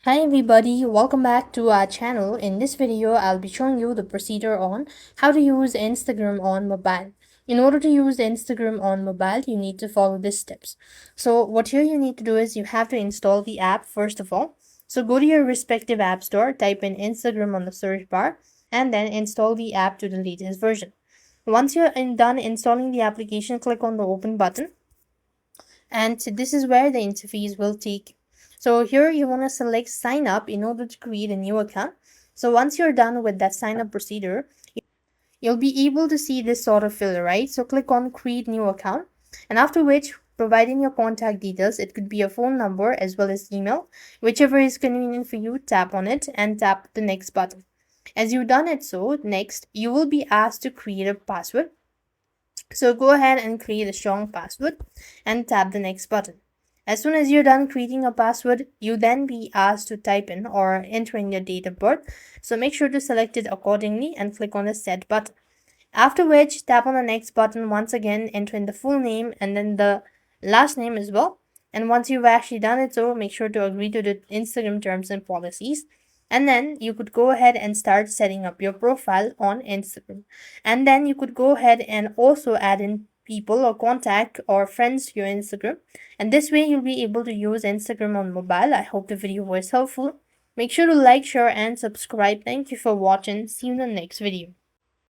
Hi everybody, welcome back to our channel. In this video, I'll be showing you the procedure on how to use Instagram on mobile. In order to use Instagram on mobile, you need to follow these steps. So what here you need to do is you have to install the app first of all. So go to your respective app store, type in Instagram on the search bar, and then install the app to the latest version. Once you're done installing the application, click on the open button and this is where the interface will take you. So here you want to select sign up in order to create a new account. So once you're done with that sign up procedure, you'll be able to see this sort of filter, right? So click on create new account, and after which provide in your contact details. It could be a phone number as well as email, whichever is convenient for you. Tap on it and tap the next button. As you've done it, so next you will be asked to create a password. So go ahead and create a strong password and tap the next button. As soon as you're done creating a password, you then be asked to type in or enter in your date of birth. So make sure to select it accordingly and click on the set button. After which, tap on the next button once again, enter in the full name and then the last name as well. And once you've actually done it, so make sure to agree to the Instagram terms and policies. And then you could go ahead and start setting up your profile on Instagram. And then you could go ahead and also add in people or contact or friends to your Instagram. And this way you'll be able to use Instagram on mobile. I hope the video was helpful. Make sure to like, share, and subscribe. Thank you for watching. See you in the next video.